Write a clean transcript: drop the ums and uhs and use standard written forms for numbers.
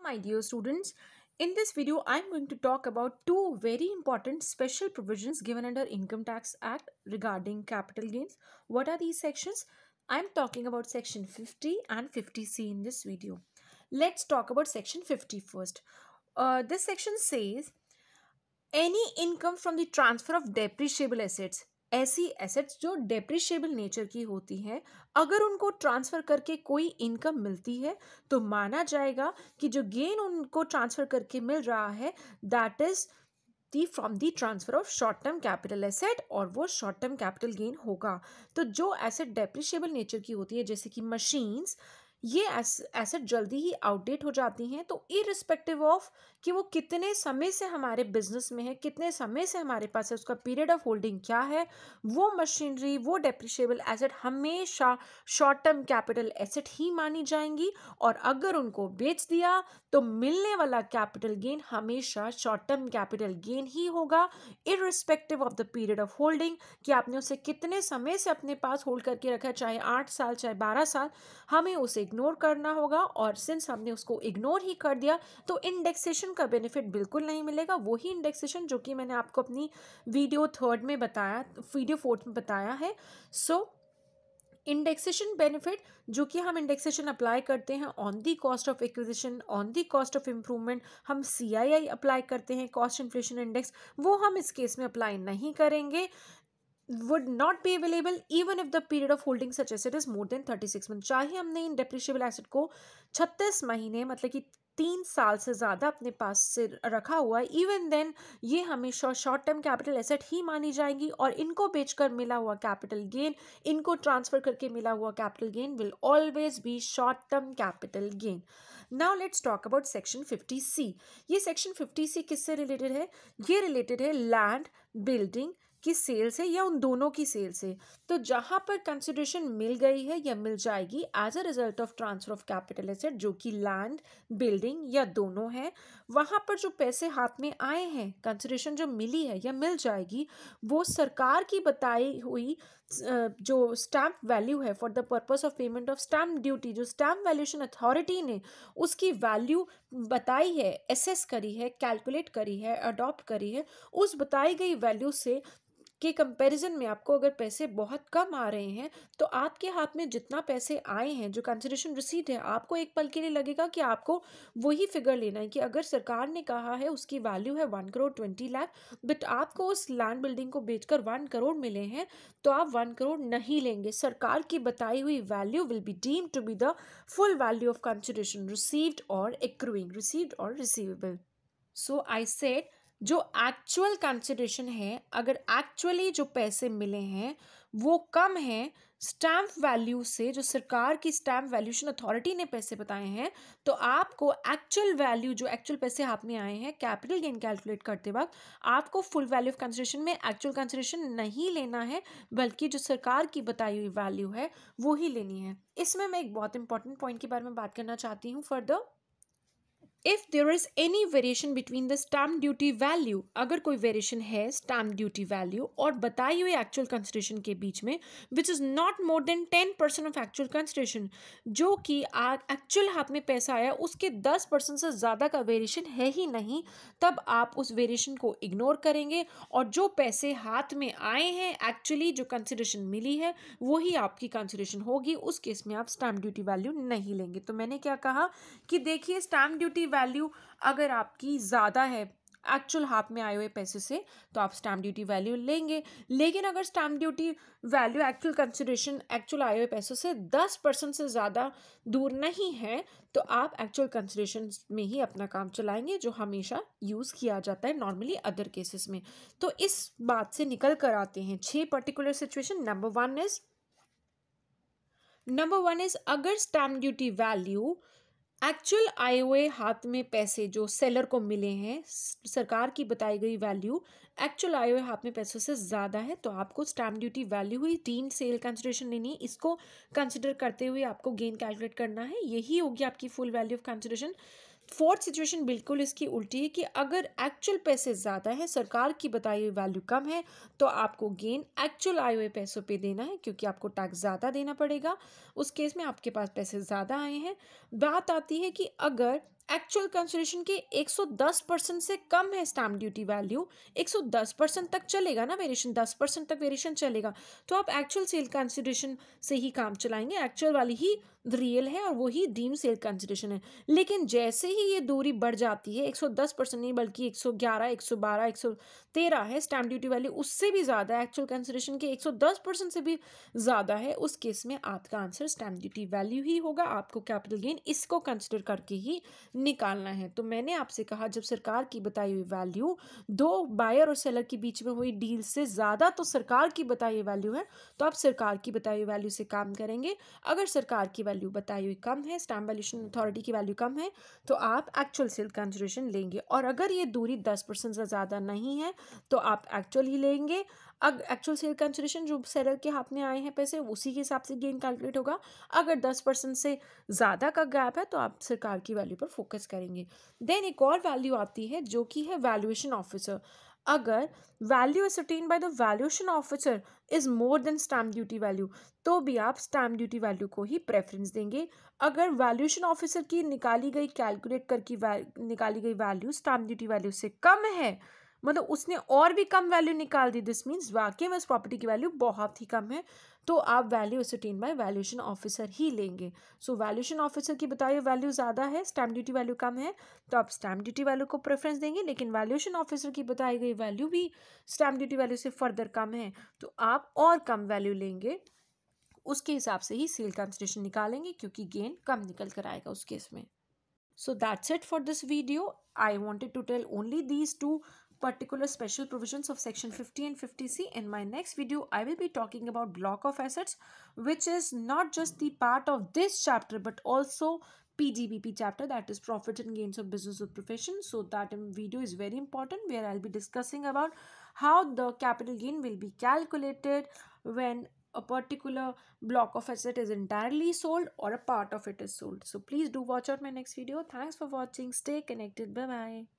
my dear students. In this video, I'm going to talk about two very important special provisions given under Income Tax Act regarding capital gains. What are these sections? I'm talking about section 50 and 50C in this video. Let's talk about section 50 first. This section says any income from the transfer of depreciable assets, ऐसी assets जो depreciable nature की होती हैं, अगर उनको transfer करके कोई income मिलती है तो माना जाएगा कि जो गेन उनको ट्रांसफ़र करके मिल रहा है that is the from the transfer of short term capital asset और वो शॉर्ट टर्म कैपिटल गेन होगा. तो जो एसेट डेप्रिशिएबल नेचर की होती है जैसे कि मशीन्स, ये एसेट जल्दी ही आउटडेट हो जाती हैं. तो इरिस्पेक्टिव ऑफ कि वो कितने समय से हमारे बिजनेस में है, कितने समय से हमारे पास है, उसका पीरियड ऑफ होल्डिंग क्या है, वो मशीनरी, वो डेप्रिशिएबल एसेट हमेशा शॉर्ट टर्म कैपिटल एसेट ही मानी जाएंगी. और अगर उनको बेच दिया तो मिलने वाला कैपिटल गेन हमेशा शॉर्ट टर्म कैपिटल गेन ही होगा, irrespective of the period of holding, कि आपने उसे कितने समय से अपने पास होल्ड करके रखा है, चाहे 8 साल चाहे 12 साल, हमें उसे इग्नोर करना होगा. और सिंस हमने उसको इग्नोर ही कर दिया तो इंडेक्सेशन का बेनिफिट बिल्कुल नहीं मिलेगा. वही इंडेक्सेशन जो कि मैंने आपको अपनी वीडियो 3 में बताया, वीडियो 4 में बताया है. सो इंडेक्सेशन बेनिफिट जो कि हम इंडेक्सेशन अप्लाई करते हैं on the cost of acquisition, on the cost of improvement, हम CII अप्लाई करते हैं, कॉस्ट इन्फ्लेशन इंडेक्स, वो हम इस केस में अप्लाई नहीं करेंगे. would not be available even if the period of holding such asset is more than 36 months. चाहे हमने इन डेप्रिशिएबल एसेट को 36 महीने मतलब कि 3 साल से ज़्यादा अपने पास से रखा हुआ है, इवन देन ये हमेशा शॉर्ट टर्म कैपिटल एसेट ही मानी जाएंगी. और इनको बेचकर मिला हुआ कैपिटल गेन, इनको ट्रांसफ़र करके मिला हुआ capital gain will always be short term capital gain. Now let's talk about section 50C. ये सेक्शन 50C किससे रिलेटेड है? ये रिलेटेड है लैंड, बिल्डिंग की सेल से या उन दोनों की सेल से. तो जहां पर कंसिडरेशन मिल गई है या मिल जाएगी as a result of transfer of capital asset जो कि लैंड, बिल्डिंग या दोनों है, वहां पर जो पैसे हाथ में आए हैं, कंसिडरेशन जो मिली है या मिल जाएगी, वो सरकार की बताई हुई जो स्टैम्प वैल्यू है for the purpose of payment of stamp duty, जो स्टैम्प वैल्यूएशन अथॉरिटी ने उसकी वैल्यू बताई है, एसेस करी है, कैलकुलेट करी है, अडॉप्ट करी है, उस बताई गई वैल्यू से के कंपैरिजन में आपको अगर पैसे बहुत कम आ रहे हैं तो आपके हाथ में जितना पैसे आए हैं, जो कंसिडरेशन रिसीट है, आपको एक पल के लिए लगेगा कि आपको वही फिगर लेना है कि अगर सरकार ने कहा है उसकी वैल्यू है 1 करोड़ 20 लाख, बट आपको उस लैंड बिल्डिंग को बेचकर 1 करोड़ मिले हैं, तो आप 1 करोड़ नहीं लेंगे. सरकार की बताई हुई value will be deemed to be the full value of consideration received और एक्रूइंग, रिसीव्ड और रिसीवेबल. सो आई सेड जो एक्चुअल कंसिडरेशन है, अगर एक्चुअली जो पैसे मिले हैं वो कम है स्टैम्प वैल्यू से, जो सरकार की स्टैम्प वैल्यूएशन अथॉरिटी ने पैसे बताए हैं, तो आपको एक्चुअल वैल्यू, जो एक्चुअल पैसे हाथ में आए हैं कैपिटल गेन कैलकुलेट करते वक्त, आपको फुल वैल्यू ऑफ कंसिडरेशन में एक्चुअल कंसिडरेशन नहीं लेना है, बल्कि जो सरकार की बताई हुई वैल्यू है वो ही लेनी है. इसमें मैं एक बहुत इंपॉर्टेंट पॉइंट के बारे में बात करना चाहती हूँ. Further, if there is any variation between the stamp duty value, अगर कोई वेरिएशन है स्टैम्प ड्यूटी वैल्यू और बताई हुई एक्चुअल कंसिडरेशन के बीच में, which is not more than 10% of actual consideration, जो कि एक्चुअल हाथ में पैसा आया उसके 10% से ज़्यादा का वेरिएशन है ही नहीं, तब आप उस वेरिएशन को इग्नोर करेंगे और जो पैसे हाथ में आए हैं, एक्चुअली जो कंसिडरेशन मिली है, वही आपकी कंसिडरेशन होगी. उस केस में आप स्टैम्प ड्यूटी वैल्यू नहीं लेंगे. तो मैंने क्या कहा कि देखिए, स्टैम्प ड्यूटी वैल्यू अगर आपकी ज़्यादा है एक्चुअल हाथ में आए हुए पैसे से, तो आप स्टैम्प ड्यूटी वैल्यू लेंगे. लेकिन अगर stamp duty value actual consideration actual आए हुए पैसों से 10% से ज़्यादा दूर नहीं है, तो आप एक्चुअल कंसिडरेशन में ही अपना काम चलाएंगे, जो हमेशा यूज़ किया जाता है नॉर्मली अदर केसेस में. तो इस बात से निकल कर आते हैं 6 particular situation. Number one is अगर स्टैम्प ड्यूटी वैल्यू एक्चुअल आए हुए हाथ में पैसे जो सेलर को मिले हैं, सरकार की बताई गई वैल्यू एक्चुअल आए हुए हाथ में पैसों से ज़्यादा है, तो आपको स्टैम्प ड्यूटी वैल्यू हुई डीम्ड सेल कंसिडरेशन लेनी है. इसको कंसिडर करते हुए आपको गेन कैलकुलेट करना है. यही होगी आपकी full value of consideration. Fourth situation बिल्कुल इसकी उल्टी है कि अगर एक्चुअल पैसे ज़्यादा है, सरकार की बताई हुई वैल्यू कम है, तो आपको गेन एक्चुअल आए हुए पैसों पे देना है, क्योंकि आपको टैक्स ज़्यादा देना पड़ेगा. उस केस में आपके पास पैसे ज़्यादा आए हैं. बात आती है कि अगर एक्चुअल कंसिडरेशन के 110% से कम है स्टैम्प ड्यूटी वैल्यू, 110% तक चलेगा ना वेरिएशन, 10% तक वेरिएशन चलेगा, तो आप एक्चुअल सेल कंसिडरेशन से ही काम चलाएंगे। एक्चुअल वाली ही रियल है और वो ही डीम सेल कंसिडरेशन है। लेकिन जैसे ही ये दूरी बढ़ जाती है, 110% नहीं बल्कि 111, 112, 113 है स्टैम्प ड्यूटी वैल्यू, उससे भी ज़्यादा है, एक्चुअल कंसिडरेशन के 110% से भी ज़्यादा है, उस केस में आपका आंसर स्टैम्प ड्यूटी वैल्यू ही होगा। आपको कैपिटल गेन इसको कंसिडर करके ही निकालना है। तो मैंने आपसे कहा जब सरकार की बताई हुई वैल्यू दो बायर और सेलर के बीच में हुई डील से ज़्यादा तो सरकार की बताई हुई वैल्यू है, तो आप सरकार की बताई हुई वैल्यू से काम करेंगे। अगर सरकार की वैल्यू बताई हुई कम है, स्टैम्प वैल्यूएशन अथॉरिटी की वैल्यू कम है, तो आप एक्चुअल सेल कंसिडरेशन लेंगे। और अगर ये दूरी 10% से ज़्यादा नहीं है तो आप एक्चुअल ही लेंगे। अब एक्चुअल सेल कंसिडरेशन जो सेलर के हाथ में आए हैं पैसे, उसी के हिसाब से गेन कैलकुलेट होगा। अगर 10% से ज़्यादा का गैप है तो आप सरकार की वैल्यू पर फोकस करेंगे। देन एक और वैल्यू आती है जो कि है वैल्यूएशन ऑफिसर। अगर value ascertain by the valuation officer is more than stamp duty value, तो भी आप स्टैम्प ड्यूटी वैल्यू को ही प्रेफरेंस देंगे। अगर वैल्यूएशन ऑफिसर की निकाली गई कैलकुलेट करके निकाली गई वैल्यू स्टैम्प ड्यूटी वैल्यू से कम है, मतलब उसने और भी कम वैल्यू निकाल दी, दिस मीन्स वाकई में उस प्रॉपर्टी की वैल्यू बहुत ही कम है, तो आप value ascertain by valuation officer ही लेंगे। सो वैल्यूएशन ऑफिसर की बताई हुई वैल्यू ज़्यादा है, स्टैम्प ड्यूटी वैल्यू कम है, तो आप स्टैम्प ड्यूटी वैल्यू को प्रेफरेंस देंगे। लेकिन वैल्यूएशन ऑफिसर की बताई गई वैल्यू भी स्टैम्प ड्यूटी वैल्यू से फर्दर कम है, तो आप और कम वैल्यू लेंगे। उसके हिसाब से ही सेल कंसिडरेशन निकालेंगे, क्योंकि गेन कम निकल कर आएगा उस केस में। So that's it for this video. I wanted to tell only these two particular special provisions of section 50 and 50C. In my next video, I will be talking about block of assets, which is not just the part of this chapter, but also PGBP chapter, that is profit and gains of business with profession. So that video is very important, where I'll be discussing about how the capital gain will be calculated when a particular block of asset is entirely sold or a part of it is sold. So please do watch out my next video. Thanks for watching. Stay connected. Bye bye.